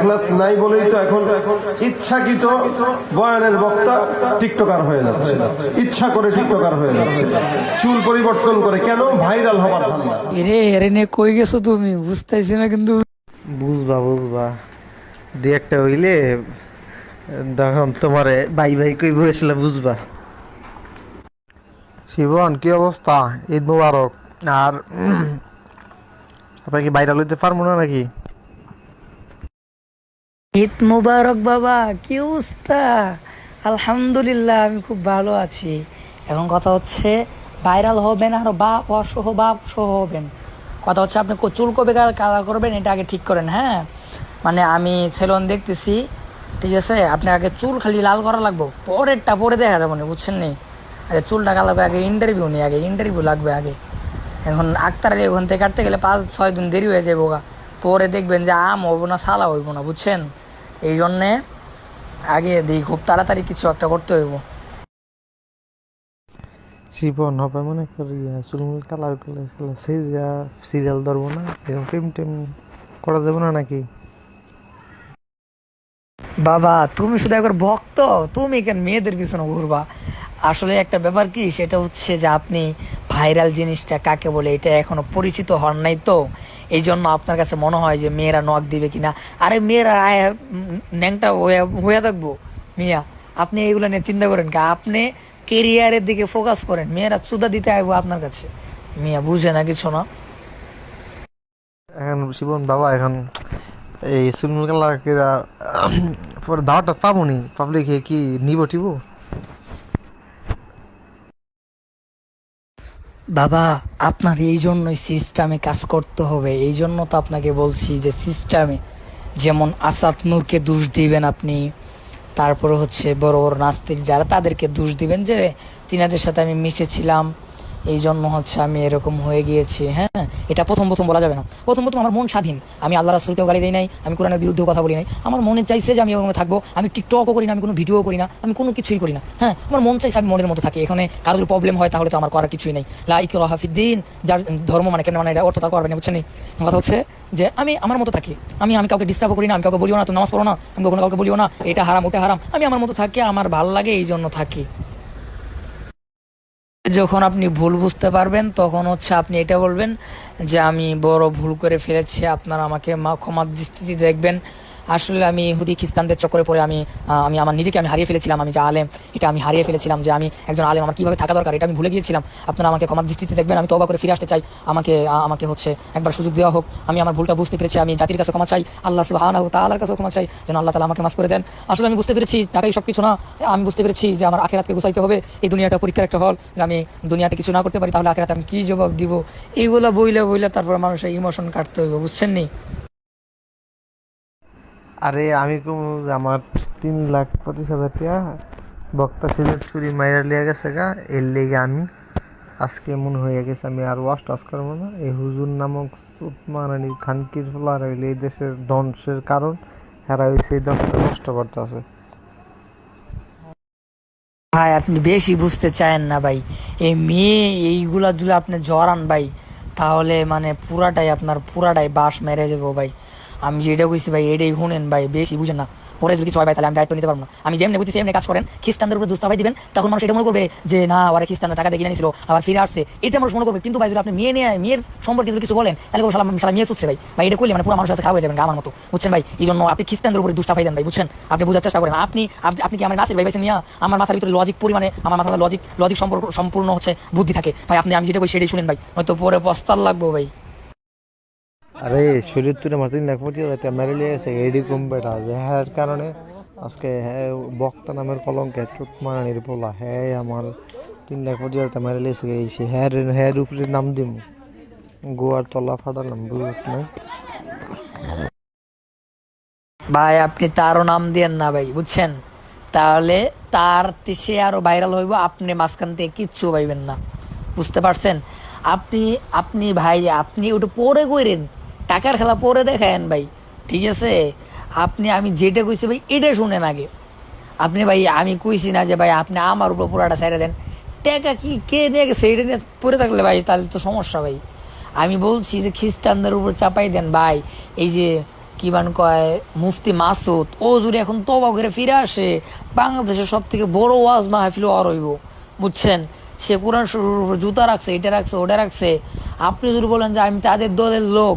এখলাস নাই বলেই তো এখন ইচ্ছাকৃত বয়ানের বক্তা টিকটকার হয়ে যাচ্ছে, ইচ্ছা করে টিকটকার হয়ে যাচ্ছে, চুল পরিবর্তন করে, কেন? ভাইরাল হবার ধান্দা। এরে এরে নে কই গেছো তুমি? বুঝতেছি না কিন্তু। বুঝবা দুই একটা হইলে তখন তোমারে ভাই ভাই কই বসলে বুঝবা। শিবন, কি অবস্থা? ঈদ মুবারক। আর আপনার কি বাইরে লইতে পারবো না নাকি? ঈদ মুবারক বাবা, কি অবস্থা? আলহামদুলিল্লাহ, আমি খুব ভালো আছি। এখন কথা হচ্ছে ভাইরাল হবেন আর বাপ সহ হবেন। কথা হচ্ছে আপনি চুল কবে কালার করবেন এটা আগে ঠিক করেন। হ্যাঁ, মানে আমি সেলুন দেখতেছি, ঠিক আছে? আপনি আগে চুল খালি লাল করা লাগবো, পরেরটা পরে দেখা যাবো না, বুঝছেন নি? আগে চুলটা কালার করে আগে ইন্টারভিউ নেই, আগে ইন্টারভিউ লাগবে আগে। এখন আক্তার ওখান থেকে কাটতে গেলে 5-6 দিন দেরি হয়ে যাবো গা। পরে দেখবেন যে আম হইব না সালা হইব না, বুঝছেন? এই জন্যে আগে দিই খুব তাড়াতাড়ি কিছু একটা করতে হইব। শিবন হবে মনে করি চুলমুল কালার করলে সিরিয়াল ধরবো না, এরকম ফিল্ম টিম করা যাবে না নাকি? বাবা তুমি শুধু একবার ভক্ত, তুমি কেন মেয়েদের পিছনে ঘুরবা? আসলে একটা ব্যাপার কি, সেটা হচ্ছে যে আপনি ভাইরাল জিনিসটা কাকে বলে এটা এখনো পরিচিত হন নাই, তো এই জন্য আপনার কাছে মনে হয় যে মেয়েরা নক দিবে কিনা। আরে মেয়েরা ন্যাংটা হয়ে থাকবো মিয়া, আপনি এইগুলো নিয়ে চিন্তা করেন কা? আপনি কেরিয়ারের দিকে ফোকাস করেন, মেয়েরা চুদা দিতে আইবো আপনার কাছে। মিয়া বুঝে না কিছু না। এখন শিবন বাবা, এখন এই চুলমুল কালার কেরা পরে দাওয়াটা পাবনি, পাবলিক কি নিব টিব? বাবা আপনার এই জন্যই সিস্টেমে কাজ করতে হবে, এই জন্য তো আপনাকে বলছি যে সিস্টেমে, যেমন আসাদ নূরকে দোষ দিবেন আপনি, তারপরে হচ্ছে বড় বড় নাস্তিক যারা তাদেরকে দোষ দিবেন যে তিনাদের সাথে আমি মিশেছিলাম, এই জন্য হচ্ছে আমি এরকম হয়ে গিয়েছি। হ্যাঁ, এটা প্রথম প্রথম বলা যাবে না। প্রথম প্রথম আমার মন স্বাধীন, আমি আল্লাহ রাসূলকেও গালি দেই নাই, আমি কোরআনের বিরুদ্ধেও কথা বলি নাই। আমার মনে চাইছে যে আমি ওরকম থাকবো, আমি টিকটকও করি না, আমি কোনো ভিডিও করি না, আমি কোনো কিছুই করি না। হ্যাঁ, আমার মন চাইছে আমি মনের মতো থাকি। এখানে কারোর প্রবলেম হয় তাহলে তো আমার করার কিছুই নেই। লা ইকরাহা ফিদ্দিন, যার ধর্ম মানে কেন মানে এটা অর্থ তা করবে না, বুঝছেন? কথা হচ্ছে যে আমি আমার মতো থাকি, আমি কাউকে ডিস্টার্ব করি না, আমি কাউকে বলিও না তুমি নামাজ পড়ো না, আমি কখনো কাউকে বলিও না এটা হারাম ওটা হারাম, আমি আমার মতো থাকি, আমার ভালো লাগে এই জন্য থাকি। যখন আপনি ভুল বুঝতে পারবেন তখন হচ্ছে আপনি এটা বলবেন যে আমি বড় ভুল করে ফেলেছি, আপনারা আমাকে ক্ষমার দৃষ্টিতে দেখবেন। আসলে আমি ইহুদি খ্রিস্টানদের চক্করে পড়ে আমি আমি আমার নিজেকে আমি হারিয়ে ফেলেছিলাম, আমি যে আলেম এটা আমি হারিয়ে ফেলেছিলাম, যে আমি একজন আলেম আমার কীভাবে থাকা দরকার এটা আমি ভুলে গিয়েছিলাম। আপনারা আমাকে ক্ষমার দৃষ্টিতে দেখবেন, আমি তওবা করে ফিরে আসতে চাই, আমাকে আমাকে হচ্ছে একবার সুযোগ দেওয়া হোক, আমি আমার ভুলটা বুঝতে পেরেছি, আমি জাতির কাছে ক্ষমা চাই, আল্লাহ সুবহানাহু ওয়া তাআলার কাছে ক্ষমা চাই, যেন আল্লাহ তাআলা আমাকে মাফ করে দেন। আসলে আমি বুঝতে পেরেছি টাকাই সব কিছু না, আমি বুঝতে পেরেছি যে আমার আখিরাতকে গুছাইতে হবে, এই দুনিয়াটা পরীক্ষার একটা হল, আমি দুনিয়াতে কিছু না করতে পারি তাহলে আখিরাতে আমি কি জবাব দিব? এইগুলো বইলে তারপর মানুষের ইমোশন কাটতে হইব, বুঝছেন নি? আরে আমি কম যে আমার 3,25,000 টাকা বক্তা সুযোগ চুরি মাইরা লিয়া গেছে গা, এর লেগে আমি আজকে মনে হয়ে গেছে আমি আর ওয়াশ টাশ করবো না। এই হুজুর নামক সুতমারানি খানকির ফলার হইলে এই দেশের ধ্বংসের কারণ, হেরা হয়েছে এই দেশটা নষ্ট করতে আছে। ভাই আপনি বেশি বুঝতে চায়েন না ভাই, এই মেয়ে এইগুলা যদি আপনি জড়ান ভাই, তাহলে মানে পুরাটাই বাস মেরে যাবো ভাই। আমি যেটা বুঝছি ভাই এটাই শুনেন ভাই, বেশি বুঝেন না। পরে যদি কিছু হয় ভাই তাহলে আমি দায়িত্ব নিতে পারবো না। আমি যেমনি বুঝছি এমনি কাজ করেন, খ্রিস্টানদের উপরে দুষ্টাভাই দিবেন, তখন মানুষ এটা মনে করবে যে না ওরা খ্রিস্টানরা টাকা দিয়ে কিনে নিয়েছিল আবার ফিরে আসছে, এটা মানুষ মনে করবে। কিন্তু ভাই যদি আপনি মেয়ের সম্পর্কে যদি কিছু বলেন তাহলে সালা মেয়ে চুচ্ছে ভাই এটা করলে মানে পুরো মানুষের কাছে খারাপ হয়ে যাবেন আমার মতো, বুঝছেন ভাই? এই জন্য আপনি খ্রিস্টানদের উপরে দুষ্টাভাই দেন ভাই, বুঝছেন? আপনি বোঝার চেষ্টা করেন। আপনি কি আমার নাসির ভাই পাইছেন? আমার মাথার ভিতরে লজিক পরিমাণে, আমার মাথার লজিক সম্পূর্ণ হচ্ছে বুদ্ধি থাকে ভাই। আমি যেটা বলি সেটাই শুনেন ভাই, হয়তো পরে পস্তার লাগবো ভাই। আরে শরীর তুলে আমার 3,25,000 টাকা মেরে লিয়ে গেছে এডি কম বেটা, যে হ্যাঁ কারণে আজকে হ্যাঁ বক্তা নামের কলঙ্কে চুতমারানির পোলা হ্যাঁ আমার 3,25,000 টাকা মেরে লিয়েছে। এই সে হ্যার উপরে নাম দিম গোয়ার তলা ফাটালাম, বুঝিস না? ভাই আপনি তারও নাম দিয়েন না ভাই, বুঝছেন? তাহলে সে আরো ভাইরাল হইব, আপনি মাঝখান থেকে কিচ্ছু পাইবেন না, বুঝতে পারছেন? আপনি আপনি ভাই আপনি ওটা পরে কইরেন, টাকার খেলা পরে দেখায়েন ভাই, ঠিক আছে? আমি যেটা কইছি ভাই এটা শুনেন আগে। আপনি ভাই আমি কইছি না যে ভাই আপনি আমার উপর পুরাটা ছেড়ে দেন, টাকা কি কে নিয়ে গেছে এটা নিয়ে পড়ে থাকলে ভাই তাহলে তো সমস্যা ভাই। আমি বলছি যে খ্রিস্টানদের উপর চাপাই দেন ভাই, এই যে কি বান কয় মুফতি মাসুদ ও যদি এখন তওবা করে ফিরে আসে, বাংলাদেশের সব থেকে বড় ওয়াজ মাহফিল আর হইব, বুঝছেন? সে কোরআন শরীফের উপর জুতা রাখছে, এটা রাখছে, ওটা রাখছে। আপনি যদি বলেন যে আমি তাদের দলের লোক,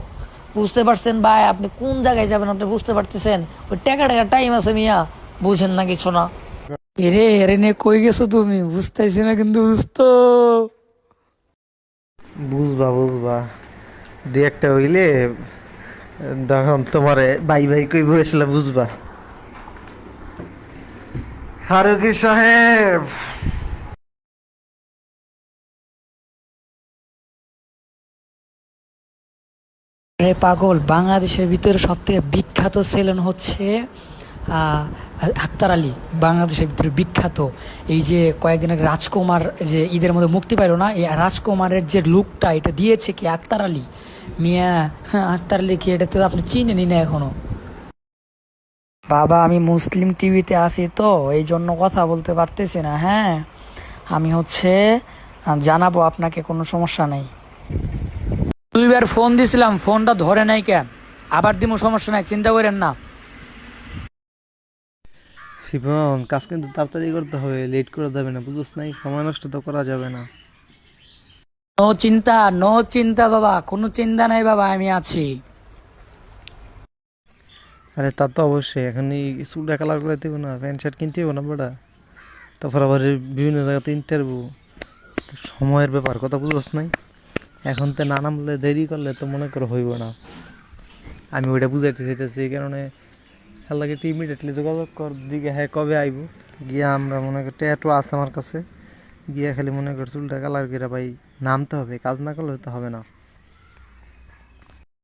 বুঝতে পারছেন ভাই? আপনি কোন জায়গায় যাবেন আপনি বুঝতে পারতেছেন? ওই টাকা টাইম আছে মিয়া, বুঝেন না কিছু না। এরে এরে নে কই গেছো তুমি? বুঝতেছি না কিন্তু বুঝতো। বুঝবা বুঝবা, দু একটা হইলে তখন তোমারে বাই বাই কই বসলে বুঝবা। ফারুকি সাহেব, রে পাগল, বাংলাদেশের ভিতরে সব থেকে বিখ্যাত ছিলেন হচ্ছে আক্তার আলী। বাংলাদেশের ভিতরে বিখ্যাত। এই যে কয়েকদিন আগে রাজকুমার যে ঈদের মধ্যে মুক্তি পাইল না, এই রাজকুমারের যে লুকটা এটা দিয়েছে কি আক্তার আলী মিয়া। হ্যাঁ, আক্তার আলী কি, এটা তো আপনি চিনেনি না এখনো। বাবা আমি মুসলিম টিভিতে আছি তো এই জন্য কথা বলতে পারতেছি না। হ্যাঁ, আমি হচ্ছে জানাবো আপনাকে, কোনো সমস্যা নাই। 2বার ফোন দিছিলাম, ফোনটা ধরে নাই কেন? আবার দিমু, সমস্যা নাই, চিন্তা করেন না। শিবন কাজ কিন্তু তাড়াতাড়ি করতে হবে, লেট করে যাবে না, বুঝছ নাই? সময় নষ্ট তো করা যাবে না। নো চিন্তা, নো চিন্তা বাবা, কোনো চিন্তা নাই বাবা, আমি আছি। আরে তা তো অবশ্যই, এখন এই চুলটা কালার করে দেবো না, প্যান্ট শার্ট কিনতে হবো না বেটা, তারপর আবার এই বিভিন্ন জায়গাতে ইন্টারভিউ, সময়ের ব্যাপার, কথা বুঝছ নাই? এখন তো না নামলে দেরি করলে তো মনে করো হইব না। আমি ওইটা বুঝাইতে চাইতেছি, এই কারণে খেলাকে ইমিডিয়েটলি যোগাযোগ কর দিকে, হ্যাঁ কবে আইব গিয়া আমরা মনে করি ট্যাটু আছে আমার কাছে, গিয়া খালি মনে কর চুলটা কালার করে ভাই নামতে হবে, কাজ না করলে তো হবে না।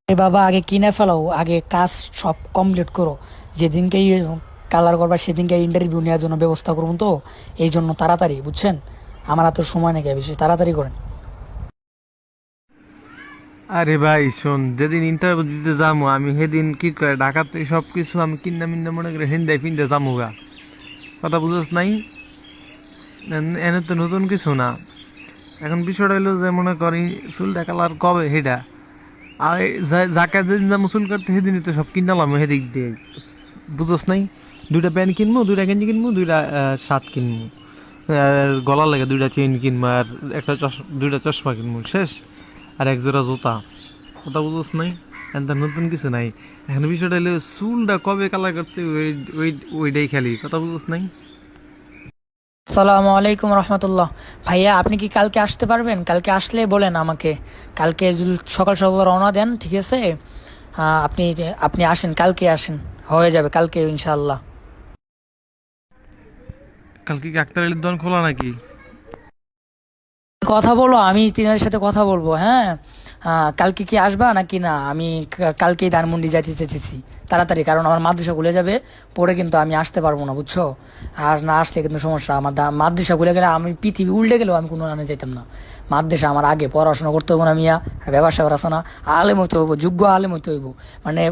এ বাবা আগে কিনে ফেলাও, আগে কাজ সব কমপ্লিট করো। যেদিনকে কালার করবা সেদিনকে ইন্টারভিউ নেওয়ার জন্য ব্যবস্থা করুন, তো এই জন্য তাড়াতাড়ি, বুঝছেন? আমার হাতে সময় নাকি, বেশি তাড়াতাড়ি করেন। আরে ভাই শোন, যেদিন ইন্টারভিউ দিতে যাবো আমি সেদিন কি করে ঢাকাতে সব কিছু আমি কিনা মিন্না মনে করে হিন্দায় ফিনতে যাবো গা, কথা বুঝছ নাই? এনে তো নতুন কিছু না। এখন বিষয়টা হলো যে মনে করি চুলটা কালার কবে সেটা, আর যাকে যেদিন যাবো চুল কাটতে সেদিনই তো সব কিনালাম সেদিক দিয়ে, বুঝছ নাই? 2টা প্যান্ট কিনবো, 2টা গেঞ্জি কিনবো, 2টা শার্ট কিনবো, আর গলার লাগে 2টা চেইন কিনবো, আর 2টা চশমা কিনবো, শেষ। আর 1 জোড়া জুতা, কথা বুঝছ নাই? এখন নতুন কিছু নাই। এখন বিষয়টা হলো চুলটা কবে কালার করতে ওইটাই খালি, কথা বুঝছ নাই? আসসালামু আলাইকুম রহমতুল্লাহ। ভাইয়া আপনি কি কালকে আসতে পারবেন? কালকে আসলে বলেন আমাকে, কালকে যদি সকাল সকাল রওনা দেন, ঠিক আছে? আপনি আপনি আসেন, কালকে আসেন, হয়ে যাবে কালকে ইনশাআল্লাহ। কালকে কি আক্তার আলীর দোকান খোলা নাকি? কথা বলো, আমি তিনাদের সাথে কথা বলবো। হ্যাঁ, কালকে কি আসবা নাকি না? আমি কালকেই ধানমন্ডি যাইতে চেয়েছি তাড়াতাড়ি, কারণ আমার মাদ্রাসা খুলে যাবে, পরে কিন্তু আমি আসতে পারবো না, বুঝছো? আর না আসলে কিন্তু সমস্যা। আমার মাদ্রাসা খুলে গেলে আমি পৃথিবী উল্টে গেলেও আমি কোনো আনে যাইতাম না। মাদ্রাসা আমার আগে, পড়াশোনা করতে হবো না মিয়া, ব্যবসা করা না, আলেম হইতে হইব, যোগ্য আলেম হইতে হইব। মানে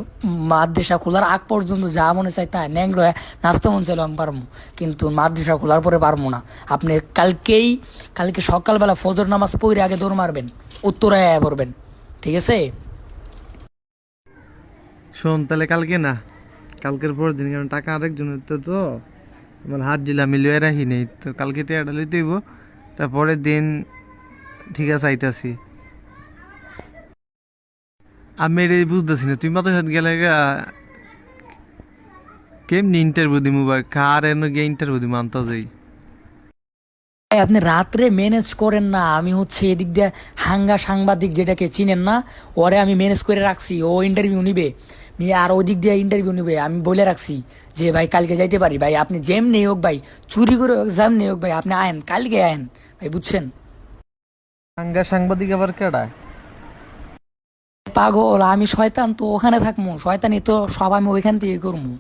মাদ্রাসা খোলার আগ পর্যন্ত যা মনে চাই তাই ন্যাংরা নাচতে মন চাইলেও আমি পারবো, কিন্তু মাদ্রাসা খোলার পরে পারবো না। আপনি কালকে সকালবেলা ফজর নামাজ পড়ে আগে দৌড় মারবেন, উত্তরায় পড়বেন, ঠিক আছে? শোন তাহলে কালকে না, কালকের পর দিন, কারণ টাকা আরেকজনের তো আমার হাত দিলে আমি লয়ে রাখি নেই, তো কালকে টাকাটা লইতে হইব, তারপরের দিন ঠিক আছে আইতাছি। আমি এটা বুঝতেছি না, তুই মাথার সাথে গেলে কেমনি ইন্টারভিউ দিমু বা কার এনে গিয়ে ইন্টারভিউ দিমু আনতে যাই? আপনি রাত্রে ম্যানেজ করেন না, আমি হচ্ছে এদিক দিয়ে সাংবাদিক যেটাকে চিনেন না, ওরে আমি ম্যানেজ করে রাখছি, ও ইন্টারভিউ নিবে আর ওই দিক দিয়ে ইন্টারভিউ নিবে। আমি বলে রাখছি যে ভাই কালকে যাইতে পারি ভাই, আপনি যেমনি হোক ভাই, চুরি করে হোক যেমনি হোক ভাই, আপনি আয়েন, কালকে আয়েন ভাই, বুঝছেন? সাংবাদিক আবার কেডা? পাগল, আমি শয়তান তো ওখানে থাকবো, শয়তানি তো সব আমি ওইখান থেকে করবো,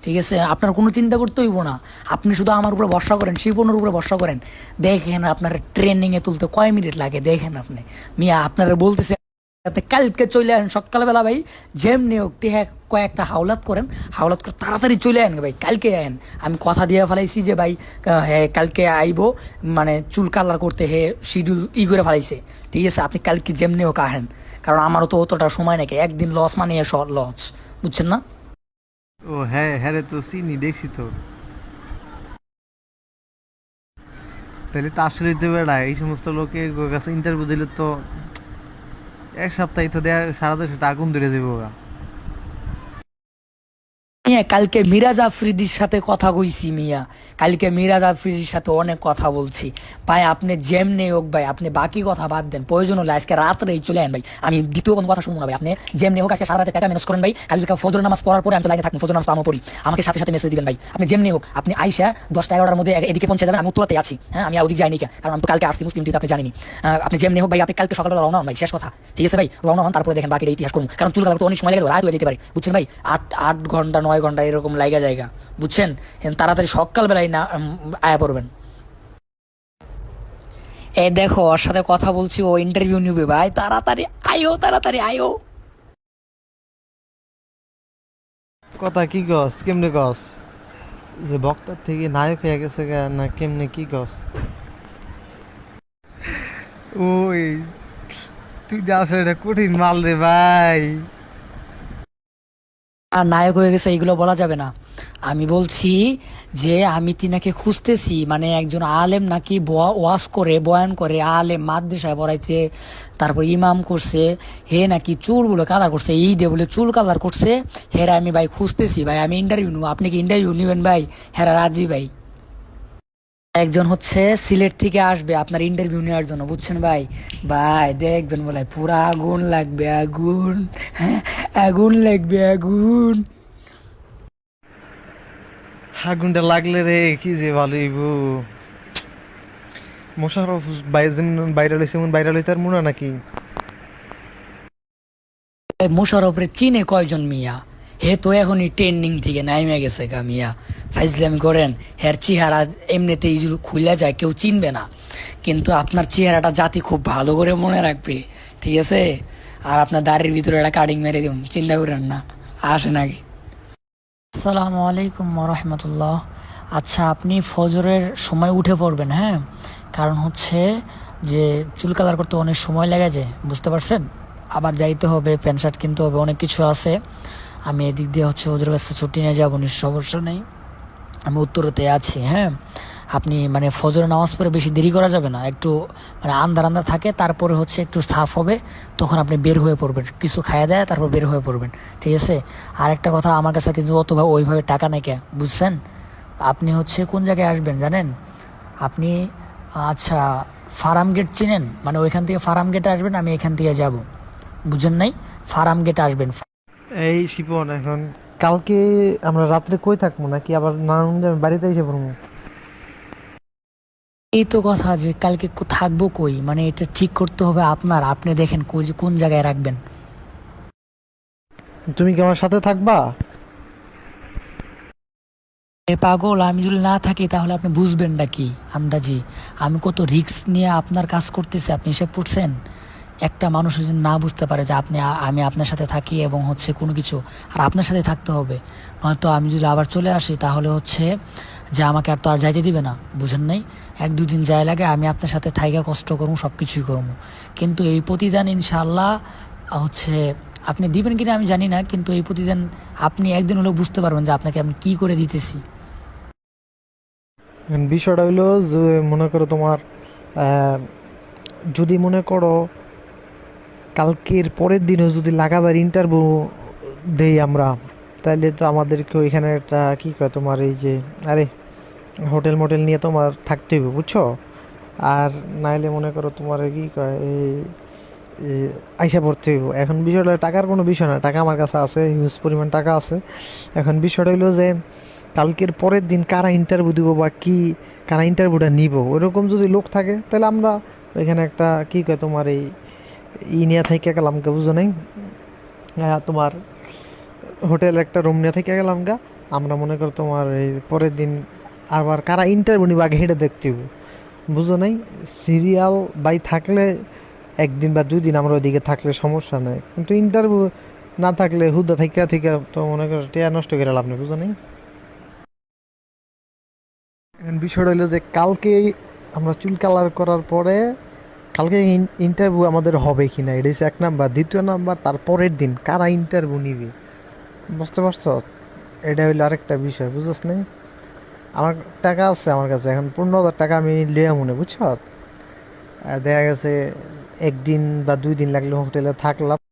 ঠিক আছে? আপনার কোনো চিন্তা করতে হইব না, আপনি শুধু আমার উপরে ভরসা করেন, শিপনের উপরে ভরসা করেন। দেখেন আপনার ট্রেনিংয়ে তুলতে কয় মিনিট লাগে, দেখেন আপনি মিয়া। আপনারা বলতেছে আপনি কালকে চলে আসেন সকালবেলা ভাই, যেমনি হোক কয়েকটা হাওলাত করেন, হাওলাত করে তাড়াতাড়ি চলে আসেন ভাই, কালকে আয়েন। আমি কথা দিয়ে ফেলাইছি যে ভাই হ্যাঁ কালকে আইবো, মানে চুল কালার করতে হে শিডিউল করে ফেলাইছে, ঠিক আছে? আপনি কালকে যেমনি হোক আহেন, কারণ আমারও তো অতটা সময় নাকি, একদিন লস মানে লস, বুঝছেন না? ও হ্যাঁ হ্যাঁ রে, তো চিনি, দেখছি তো। তাহলে তো আসলেই তো বেড়া এই সমস্ত লোকের কাছে ইন্টারভিউ দিলে তো এক সপ্তাহে তো দেয়া সারা দেশে আগুন ধরে যাবো গা। মিয়া কালকে মিরাজ আফ্রিদির সাথে কথা কইছি মিয়া, কালকে মিরাজ আফ্রিদির সাথে অনেক কথা বলছি ভাই। আপনি যেমনি হোক ভাই, আপনি বাকি কথা বাদ দেন, প্রয়োজন হলে আজকে রাত্রেই চলে আন ভাই, আমি দ্বিতীয় কোনো কথা শুনবো না ভাই। আপনি যেমনি হোক আজকে সারা রাতে টাকা ম্যানেজ করেন ভাই, কালকে ফজর নামাজ পড়ার পরে আমি তো লাইনে থাকবো, ফজর নামাজ তো আমি পড়ি, আমাকে সাথে সাথে মেসেজ দিবেন ভাই। আপনি যেমনি হোক আপনি আইসা 10টা 11টার মধ্যে এদিকে পৌঁছে যাবেন, আমি উত্তরাতে আছি। হ্যাঁ আমি ওদিকে যাইনি, কারণ আমি তো কালকে আসছি মুসলিম টিতে, আপনি জানেনি। আপনি যেমনি হোক ভাই, আপনি কালকে সকালবেলা রওনা হন ভাই, শেষ কথা, ঠিক আছে ভাই? রওনা হন, তারপরে দেখেন বাকিটা ইতিহাস করুন, কারণ চুল কালার তো অনেক সময় লাগে, রাত হয়ে যেতে পারে, বুঝছেন ভাই? 8 ঘন্টা 9 ঘন্টা এরকম লাগে জায়গা, বুঝছেন? তাড়াতাড়ি সকালবেলায় না আয়া পড়বেন। এ দেখো ওর সাথে কথা বলছি, ও ইন্টারভিউ নিবে ভাই, তাড়াতাড়ি আয়ো, তাড়াতাড়ি আয়ো। কথা কি গস, কেমনে গস? যে বক্তার থেকে নায়ক হয়ে গেছে গা, না কেমনে কি গস? ওই তুই যে আসলে এটা কঠিন মাল রে ভাই। আর নায়ক হয়ে গেছে এইগুলো বলা যাবে না। আমি বলছি যে আমি তিনাকে খুঁজতেছি, মানে একজন আলেম নাকি ওয়াজ করে, বয়ান করে, আলেম মাদ্রাসায় পড়াইতে, তারপর ইমাম করছে, হে নাকি চুলগুলো কালার করছে, ঈদে বলে চুল কালার করছে, হেরা আমি ভাই খুঁজতেছি ভাই, আমি ইন্টারভিউ নেবো, আপনি কি ইন্টারভিউ নেবেন ভাই? হেরা রাজি ভাই। একজন হচ্ছে সিলেট থেকে আসবে আপনার ইন্টারভিউ নেওয়ার জন্য, বুঝছেন ভাই? ভাই দেখবেন বলে পুরা আগুন লাগবে, আগুন, হ্যাঁ আগুন লাগবে, আগুন। আগুনটা লাগলে রে কি যে ভালো হইব। মোশাররফ বাইরে যেমন ভাইরাল হয়েছে এমন ভাইরাল হইতে আর মনে হয় নাকি? মোশারফরে চিনে কয়জন মিয়া? হে তো এখনই ট্রেন্ডিং থেকে নাইমে গেছে গা মিয়া, ফাইজলামি করেন। হের চেহারা এমনিতেই খুলে যায়, কেউ চিনবে না, কিন্তু আপনার চেহারাটা জাতি খুব ভালো করে মনে রাখবে, ঠিক আছে? আর আপনার দাড়ির ভিতরে একটা কাটিং মেরে দিন, চিন্তা করেন না, আসে নাকি। আসসালামু আলাইকুম রহমতুল্লাহ। আচ্ছা আপনি ফজরের সময় উঠে পড়বেন, হ্যাঁ? কারণ হচ্ছে যে চুল কালার করতে অনেক সময় লেগে যায়, বুঝতে পারছেন? আবার যাইতে হবে, প্যান্ট শার্ট কিনতে হবে, অনেক কিছু আছে। আমি এদিক দিয়ে হচ্ছে ওদের কাছে ছুটি নিয়ে যাবো, সমস্যা নেই, আমি উত্তরতে আছি, হ্যাঁ? আপনি মানে ফজরের নামাজ পড়ে বেশি দেরি করা যাবে না, একটু মানে আন্ধার আন্ধার থাকে, তারপরে হচ্ছে একটু সাফ হবে, তখন আপনি বের হয়ে পড়বেন, কিছু খাইয়ে দেয় তারপর বের হয়ে পড়বেন, ঠিক আছে? আর একটা কথা, আমার কাছে কিন্তু অতভাবে ওইভাবে টাকা নেই, কে বুঝছেন? আপনি হচ্ছে কোন জায়গায় আসবেন জানেন? আপনি আচ্ছা ফার্ম গেট চিনেন? মানে ওইখান থেকে ফার্ম গেটে আসবেন, আমি এখান থেকে যাব, বুঝেন নাই? ফার্ম গেটে আসবেন। এই শিপন, এখন কালকে আমরা রাত্রে কই থাকবো, নাকি আবার নারায়ণগঞ্জে বাড়িতে এসে পড়বো? এই তো কথা, যে কালকে থাকবো কই, মানে এটা ঠিক করতে হবে আপনার, আপনি দেখেন কোন জায়গায় রাখবেন। তুমি কি আমার সাথে থাকবা? এ পাগল, আমি যদি না থাকি তাহলে আপনি বুঝবেন না কি আন্দাজি? আমি কত রিস্ক নিয়ে আপনার কাজ করতেছি, আপনি হিসেব করছেন? একটা মানুষ যদি না বুঝতে পারে যে আমি আপনার সাথে থাকি এবং হচ্ছে কোনো কিছু, আর আপনার সাথে থাকতে হবে, নয়তো আমি যদি আবার চলে আসি তাহলে হচ্ছে যে আমাকে আর তো আর যাইতে দিবে না, বুঝেন নাই? 1-2 দিন যায় লাগে, আমি আপনার সাথে থাইকা কষ্ট করবো, সব কিছুই করবো, কিন্তু এই প্রতিদান ইনশাআল্লাহ হচ্ছে আপনি দিবেন কিনা আমি জানি না, কিন্তু এই প্রতিদান আপনি একদিন হলেও বুঝতে পারবেন যে আপনাকে আমি কি করে দিতেছি। এখন বিষয়টা হইলো যে মনে করো তোমার যদি মনে করো কালকের পরের দিনও যদি লাগাতার ইন্টারভিউ দেই আমরা, তাহলে তো আমাদেরকে ওইখানে একটা কি কয় তোমার এই যে আরে হোটেল মোটেল নিয়ে তোমার থাকতে হবে, বুঝছো? আর নাইলে মনে করো তোমার কি কয় এই আইসা পড়তে হইব। এখন বিষয়টা টাকার কোনো বিষয় না, টাকা আমার কাছে আছে, হিউজ পরিমাণ টাকা আছে। এখন বিষয়টা হইলো যে কালকের পরের দিন কারা ইন্টারভিউ দিব বা কি, কারা ইন্টারভিউটা নিব, ওইরকম যদি লোক থাকে তাহলে আমরা ওইখানে একটা কি কয় তোমার এই নিয়ে থেকে গেলাম গা, বুঝো নাই? তোমার হোটেল একটা রুম নিয়ে থেকে গেলাম গা, আমরা মনে করো তোমার এই পরের দিন আবার কারা ইন্টারভিউ নিব আগে হেঁটে দেখতে হইব, বুঝো নাই? সিরিয়াল বাই থাকলে 1 দিন বা 2 দিন আমরা ওইদিকে থাকলে সমস্যা নাই, কিন্তু ইন্টারভিউ না থাকলে হুদা থেকে থেকে তো মনে করো টেয়া নষ্ট করে লাভ নেই, বুঝো নাই? এখন বিষয়টা হলো যে কালকে আমরা চুল কালার করার পরে কালকে ইন্টারভিউ আমাদের হবে কি না, এটা হচ্ছে 1 নাম্বার। দ্বিতীয় নাম্বার, তারপরের দিন কারা ইন্টারভিউ নিবে, বুঝতে পারছো? এটা হইলো আরেকটা বিষয়, বুঝছ নাই? আমার টাকা আছে আমার কাছে, এখন 15,000 টাকা আমি লিয়া মনে, বুঝছ? দেখা গেছে একদিন বা 2 দিন লাগলে হোটেলে থাকলাম,